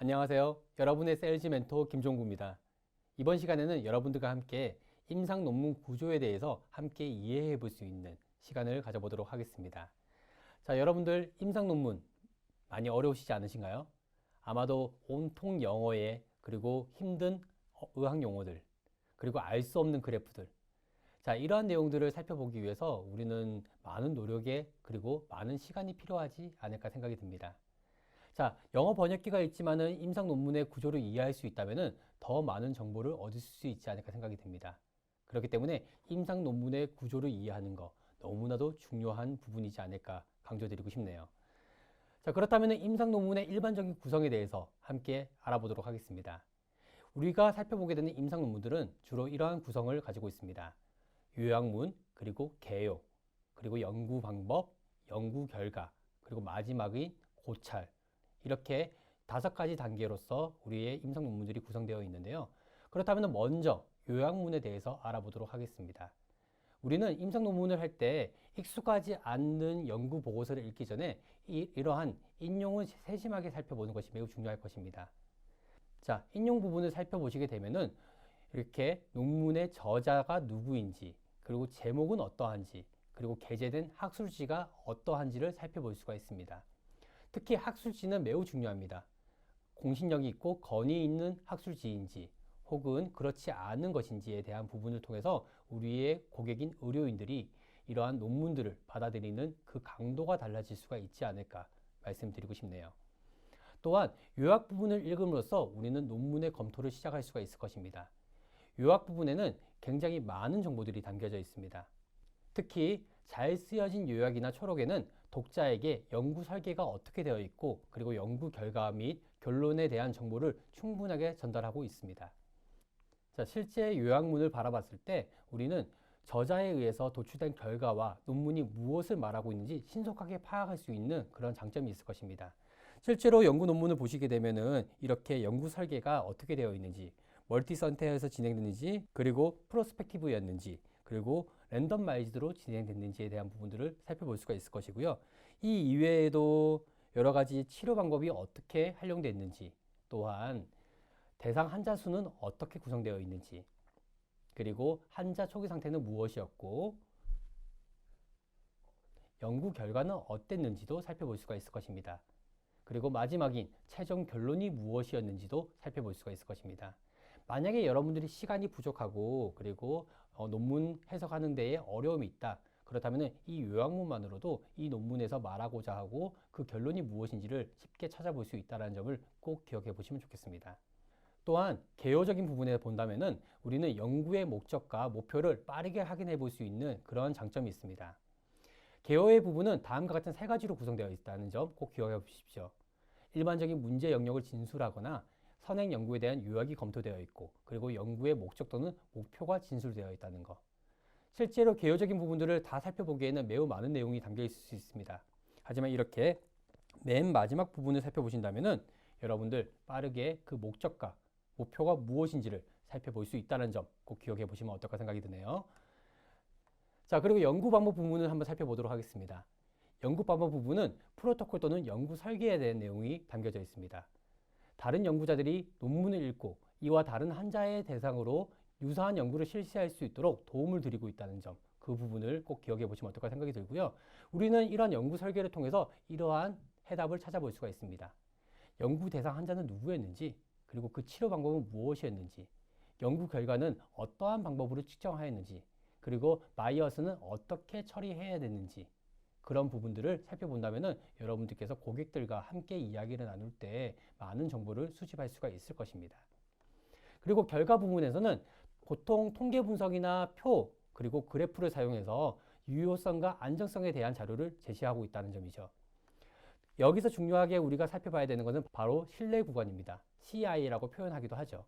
안녕하세요. 여러분의 세일즈 멘토 김종구입니다. 이번 시간에는 여러분들과 함께 임상 논문 구조에 대해서 함께 이해해 볼 수 있는 시간을 가져보도록 하겠습니다. 자, 여러분들 임상 논문 많이 어려우시지 않으신가요? 아마도 온통 영어에 그리고 힘든 의학 용어들 그리고 알 수 없는 그래프들, 자, 이러한 내용들을 살펴보기 위해서 우리는 많은 노력에 그리고 많은 시간이 필요하지 않을까 생각이 듭니다. 자, 영어 번역기가 있지만은 임상 논문의 구조를 이해할 수 있다면은 더 많은 정보를 얻을 수 있지 않을까 생각이 듭니다. 그렇기 때문에 임상 논문의 구조를 이해하는 거 너무나도 중요한 부분이지 않을까 강조드리고 싶네요. 자, 그렇다면 임상 논문의 일반적인 구성에 대해서 함께 알아보도록 하겠습니다. 우리가 살펴보게 되는 임상 논문들은 주로 이러한 구성을 가지고 있습니다. 요약문, 그리고 개요, 그리고 연구 방법, 연구 결과, 그리고 마지막인 고찰, 이렇게 5가지 단계로서 우리의 임상 논문들이 구성되어 있는데요. 그렇다면 먼저 요약문에 대해서 알아보도록 하겠습니다. 우리는 임상 논문을 할 때 익숙하지 않는 연구 보고서를 읽기 전에 이러한 인용을 세심하게 살펴보는 것이 매우 중요할 것입니다. 자, 인용 부분을 살펴보시게 되면은 이렇게 논문의 저자가 누구인지, 그리고 제목은 어떠한지, 그리고 게재된 학술지가 어떠한지를 살펴볼 수가 있습니다. 특히 학술지는 매우 중요합니다. 공신력이 있고 권위 있는 학술지인지 혹은 그렇지 않은 것인지에 대한 부분을 통해서 우리의 고객인 의료인들이 이러한 논문들을 받아들이는 그 강도가 달라질 수가 있지 않을까 말씀드리고 싶네요. 또한 요약 부분을 읽음으로써 우리는 논문의 검토를 시작할 수가 있을 것입니다. 요약 부분에는 굉장히 많은 정보들이 담겨져 있습니다. 특히 잘 쓰여진 요약이나 초록에는 독자에게 연구 설계가 어떻게 되어 있고 그리고 연구 결과 및 결론에 대한 정보를 충분하게 전달하고 있습니다. 자, 실제 요약문을 바라봤을 때 우리는 저자에 의해서 도출된 결과와 논문이 무엇을 말하고 있는지 신속하게 파악할 수 있는 그런 장점이 있을 것입니다. 실제로 연구 논문을 보시게 되면은 이렇게 연구 설계가 어떻게 되어 있는지, 멀티 선택에서 진행됐는지, 그리고 프로스펙티브였는지, 그리고 랜덤마이즈드로 진행됐는지에 대한 부분들을 살펴볼 수가 있을 것이고요. 이 이외에도 여러 가지 치료 방법이 어떻게 활용됐는지, 또한 대상 환자 수는 어떻게 구성되어 있는지, 그리고 환자 초기 상태는 무엇이었고 연구 결과는 어땠는지도 살펴볼 수가 있을 것입니다. 그리고 마지막인 최종 결론이 무엇이었는지도 살펴볼 수가 있을 것입니다. 만약에 여러분들이 시간이 부족하고 그리고 논문 해석하는 데에 어려움이 있다. 그렇다면 이 요약문만으로도 이 논문에서 말하고자 하고 그 결론이 무엇인지를 쉽게 찾아볼 수 있다는 점을 꼭 기억해 보시면 좋겠습니다. 또한 개요적인 부분에 본다면은 우리는 연구의 목적과 목표를 빠르게 확인해 볼 수 있는 그런 장점이 있습니다. 개요의 부분은 다음과 같은 3가지로 구성되어 있다는 점 꼭 기억해 보십시오. 일반적인 문제 영역을 진술하거나 선행 연구에 대한 요약이 검토되어 있고 그리고 연구의 목적 또는 목표가 진술되어 있다는 것. 실제로 개요적인 부분들을 다 살펴보기에는 매우 많은 내용이 담겨 있을 수 있습니다. 하지만 이렇게 맨 마지막 부분을 살펴보신다면은 여러분들 빠르게 그 목적과 목표가 무엇인지를 살펴볼 수 있다는 점 꼭 기억해 보시면 어떨까 생각이 드네요. 자, 그리고 연구 방법 부분을 한번 살펴보도록 하겠습니다. 연구 방법 부분은 프로토콜 또는 연구 설계에 대한 내용이 담겨져 있습니다. 다른 연구자들이 논문을 읽고 이와 다른 환자의 대상으로 유사한 연구를 실시할 수 있도록 도움을 드리고 있다는 점, 그 부분을 꼭 기억해 보시면 어떨까 생각이 들고요. 우리는 이러한 연구 설계를 통해서 이러한 해답을 찾아볼 수가 있습니다. 연구 대상 환자는 누구였는지, 그리고 그 치료 방법은 무엇이었는지, 연구 결과는 어떠한 방법으로 측정하였는지, 그리고 바이어스는 어떻게 처리해야 되는지, 그런 부분들을 살펴본다면 여러분들께서 고객들과 함께 이야기를 나눌 때 많은 정보를 수집할 수가 있을 것입니다. 그리고 결과 부분에서는 보통 통계 분석이나 표 그리고 그래프를 사용해서 유효성과 안정성에 대한 자료를 제시하고 있다는 점이죠. 여기서 중요하게 우리가 살펴봐야 되는 것은 바로 신뢰 구간입니다. CI라고 표현하기도 하죠.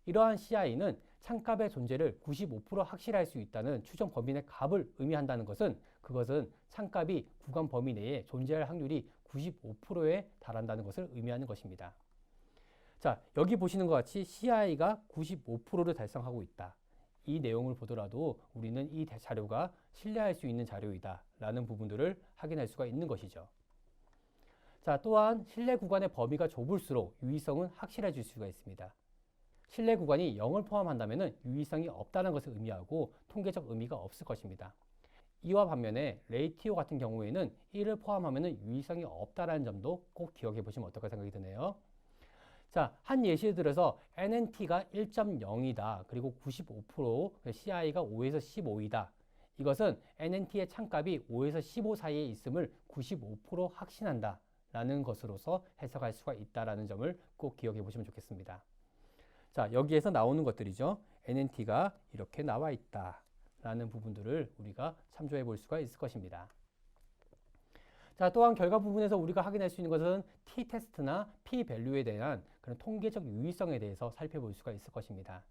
이러한 CI는 찬값의 존재를 95% 확실할 수 있다는 추정 범위 내 값을 의미한다는 것은 그것은 찬값이 구간 범위 내에 존재할 확률이 95%에 달한다는 것을 의미하는 것입니다. 자, 여기 보시는 것 같이 CI가 95%를 달성하고 있다. 이 내용을 보더라도 우리는 이 자료가 신뢰할 수 있는 자료이다 라는 부분들을 확인할 수가 있는 것이죠. 자, 또한 신뢰 구간의 범위가 좁을수록 유의성은 확실해질 수가 있습니다. 신뢰 구간이 0을 포함한다면 유의성이 없다는 것을 의미하고 통계적 의미가 없을 것입니다. 이와 반면에 레이티오 같은 경우에는 1을 포함하면 유의성이 없다는 점도 꼭 기억해 보시면 어떨까 생각이 드네요. 자, 한 예시를 들어서 NNT가 1.0이다. 그리고 95%, CI가 5에서 15이다. 이것은 NNT의 참값이 5에서 15 사이에 있음을 95% 확신한다. 라는 것으로서 해석할 수가 있다는 점을 꼭 기억해 보시면 좋겠습니다. 자, 여기에서 나오는 것들이죠. NNT가 이렇게 나와 있다. 라는 부분들을 우리가 참조해 볼 수가 있을 것입니다. 자, 또한 결과 부분에서 우리가 확인할 수 있는 것은 t-테스트나 p-밸류에 대한 그런 통계적 유의성에 대해서 살펴볼 수가 있을 것입니다.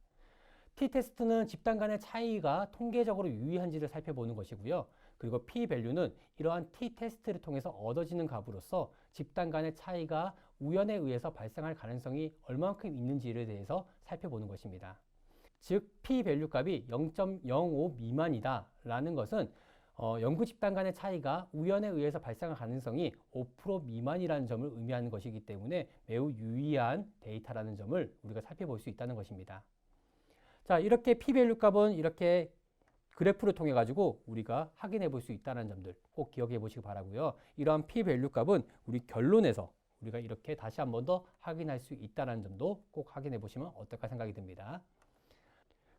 t-테스트는 집단 간의 차이가 통계적으로 유의한지를 살펴보는 것이고요. 그리고 p-밸류는 이러한 t-테스트를 통해서 얻어지는 값으로서 집단 간의 차이가 우연에 의해서 발생할 가능성이 얼마만큼 있는지에 대해서 살펴보는 것입니다. 즉, p-밸류 값이 0.05 미만이다 라는 것은 연구 집단 간의 차이가 우연에 의해서 발생할 가능성이 5% 미만이라는 점을 의미하는 것이기 때문에 매우 유의한 데이터라는 점을 우리가 살펴볼 수 있다는 것입니다. 자, 이렇게 p-밸류 값은 이렇게 그래프를 통해 가지고 우리가 확인해 볼 수 있다는 점들 꼭 기억해 보시기 바라고요. 이러한 p-밸류 값은 우리 결론에서 우리가 이렇게 다시 한 번 더 확인할 수 있다는 점도 꼭 확인해 보시면 어떨까 생각이 듭니다.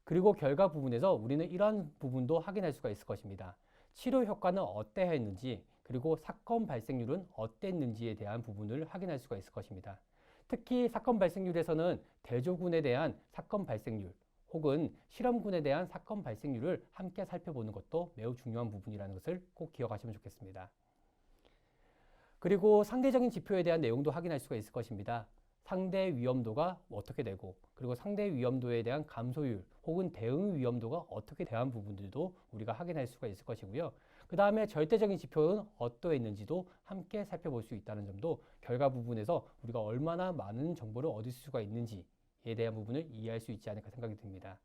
그리고 결과 부분에서 우리는 이러한 부분도 확인할 수가 있을 것입니다. 치료 효과는 어떠했는지, 그리고 사건 발생률은 어땠는지에 대한 부분을 확인할 수가 있을 것입니다. 특히 사건 발생률에서는 대조군에 대한 사건 발생률, 혹은 실험군에 대한 사건 발생률을 함께 살펴보는 것도 매우 중요한 부분이라는 것을 꼭 기억하시면 좋겠습니다. 그리고 상대적인 지표에 대한 내용도 확인할 수가 있을 것입니다. 상대 위험도가 어떻게 되고, 그리고 상대 위험도에 대한 감소율 혹은 대응 위험도가 어떻게 대한 부분들도 우리가 확인할 수가 있을 것이고요. 그 다음에 절대적인 지표는 어떠했는지도 함께 살펴볼 수 있다는 점도 결과 부분에서 우리가 얼마나 많은 정보를 얻을 수가 있는지에 대한 부분을 이해할 수 있지 않을까 생각이 듭니다.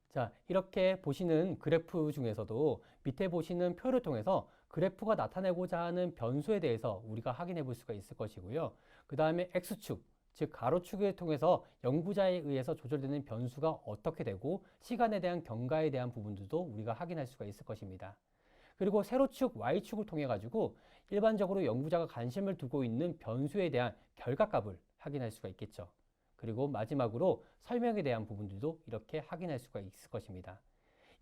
자, 이렇게 보시는 그래프 중에서도 밑에 보시는 표를 통해서 그래프가 나타내고자 하는 변수에 대해서 우리가 확인해 볼 수가 있을 것이고요. 그 다음에 X축, 즉 가로축을 통해서 연구자에 의해서 조절되는 변수가 어떻게 되고 시간에 대한 경과에 대한 부분들도 우리가 확인할 수가 있을 것입니다. 그리고 세로축, Y축을 통해 가지고 일반적으로 연구자가 관심을 두고 있는 변수에 대한 결과값을 확인할 수가 있겠죠. 그리고 마지막으로 설명에 대한 부분들도 이렇게 확인할 수가 있을 것입니다.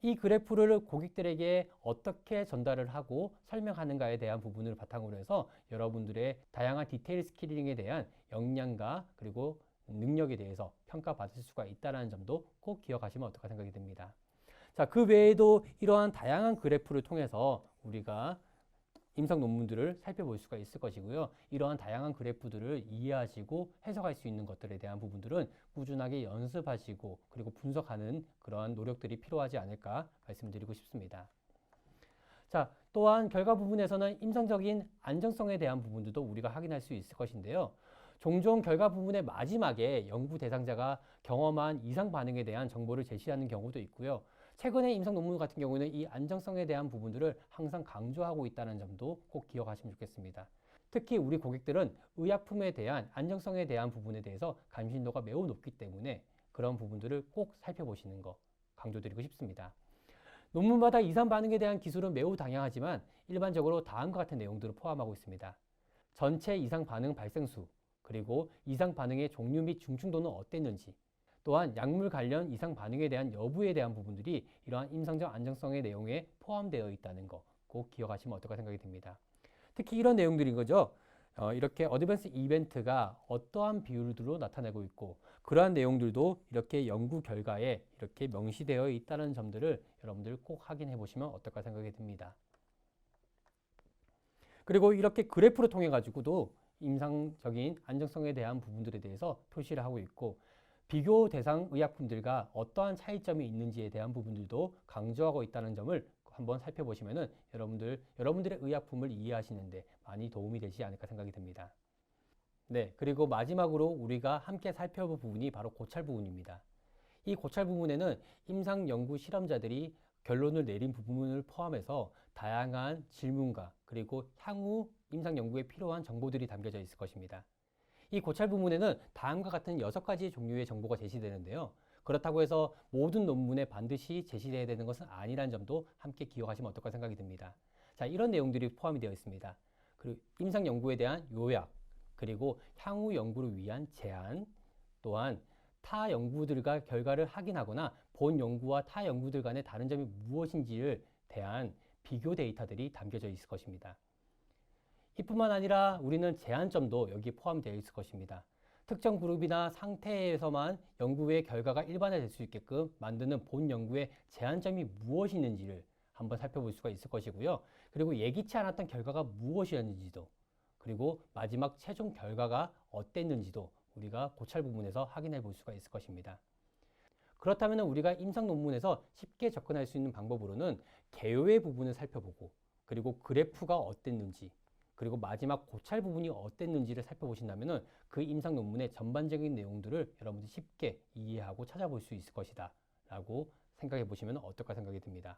이 그래프를 고객들에게 어떻게 전달을 하고 설명하는가에 대한 부분을 바탕으로 해서 여러분들의 다양한 디테일 스킬링에 대한 역량과 그리고 능력에 대해서 평가받을 수가 있다는 점도 꼭 기억하시면 어떨까 생각이 듭니다. 자, 그 외에도 이러한 다양한 그래프를 통해서 우리가 임상 논문들을 살펴볼 수가 있을 것이고요. 이러한 다양한 그래프들을 이해하시고 해석할 수 있는 것들에 대한 부분들은 꾸준하게 연습하시고 그리고 분석하는 그러한 노력들이 필요하지 않을까 말씀드리고 싶습니다. 자, 또한 결과 부분에서는 임상적인 안정성에 대한 부분들도 우리가 확인할 수 있을 것인데요. 종종 결과 부분의 마지막에 연구 대상자가 경험한 이상 반응에 대한 정보를 제시하는 경우도 있고요. 최근의 임상 논문 같은 경우는 이 안정성에 대한 부분들을 항상 강조하고 있다는 점도 꼭 기억하시면 좋겠습니다. 특히 우리 고객들은 의약품에 대한 안정성에 대한 부분에 대해서 관심도가 매우 높기 때문에 그런 부분들을 꼭 살펴보시는 거 강조드리고 싶습니다. 논문마다 이상 반응에 대한 기술은 매우 다양하지만 일반적으로 다음과 같은 내용들을 포함하고 있습니다. 전체 이상 반응 발생 수, 그리고 이상 반응의 종류 및 중증도는 어땠는지, 또한 약물 관련 이상 반응에 대한 여부에 대한 부분들이 이러한 임상적 안정성의 내용에 포함되어 있다는 거 꼭 기억하시면 어떨까 생각이 듭니다. 특히 이런 내용들인 거죠. 이렇게 어드밴스 이벤트가 어떠한 비율들로 나타내고 있고 그러한 내용들도 이렇게 연구 결과에 이렇게 명시되어 있다는 점들을 여러분들 꼭 확인해 보시면 어떨까 생각이 듭니다. 그리고 이렇게 그래프를 통해 가지고도 임상적인 안정성에 대한 부분들에 대해서 표시를 하고 있고 비교 대상 의약품들과 어떠한 차이점이 있는지에 대한 부분들도 강조하고 있다는 점을 한번 살펴보시면은 여러분들의 의약품을 이해하시는데 많이 도움이 되지 않을까 생각이 듭니다. 네, 그리고 마지막으로 우리가 함께 살펴볼 부분이 바로 고찰 부분입니다. 이 고찰 부분에는 임상 연구 실험자들이 결론을 내린 부분을 포함해서 다양한 질문과 그리고 향후 임상 연구에 필요한 정보들이 담겨져 있을 것입니다. 이 고찰 부문에는 다음과 같은 6가지 종류의 정보가 제시되는데요. 그렇다고 해서 모든 논문에 반드시 제시되어야 되는 것은 아니라는 점도 함께 기억하시면 어떨까 생각이 듭니다. 자, 이런 내용들이 포함이 되어 있습니다. 그리고 임상 연구에 대한 요약, 그리고 향후 연구를 위한 제안, 또한 타 연구들과 결과를 확인하거나 본 연구와 타 연구들 간의 다른 점이 무엇인지를 대한 비교 데이터들이 담겨져 있을 것입니다. 이뿐만 아니라 우리는 제한점도 여기에 포함되어 있을 것입니다. 특정 그룹이나 상태에서만 연구의 결과가 일반화될 수 있게끔 만드는 본 연구의 제한점이 무엇이 있는지를 한번 살펴볼 수가 있을 것이고요. 그리고 예기치 않았던 결과가 무엇이었는지도, 그리고 마지막 최종 결과가 어땠는지도 우리가 고찰 부분에서 확인해 볼 수가 있을 것입니다. 그렇다면 우리가 임상 논문에서 쉽게 접근할 수 있는 방법으로는 개요의 부분을 살펴보고, 그리고 그래프가 어땠는지, 그리고 마지막 고찰 부분이 어땠는지를 살펴보신다면 그 임상 논문의 전반적인 내용들을 여러분들이 쉽게 이해하고 찾아볼 수 있을 것이다 라고 생각해 보시면 어떨까 생각이 듭니다.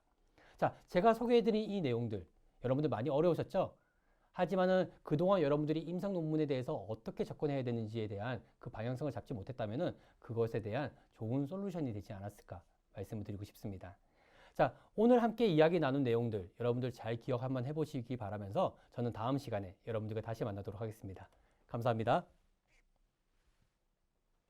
자, 제가 소개해드린 이 내용들 여러분들 많이 어려우셨죠? 하지만은 그동안 여러분들이 임상 논문에 대해서 어떻게 접근해야 되는지에 대한 그 방향성을 잡지 못했다면은 그것에 대한 좋은 솔루션이 되지 않았을까 말씀을 드리고 싶습니다. 자, 오늘 함께 이야기 나눈 내용들 여러분들 잘 기억 한번 해보시기 바라면서 저는 다음 시간에 여러분들과 다시 만나도록 하겠습니다. 감사합니다.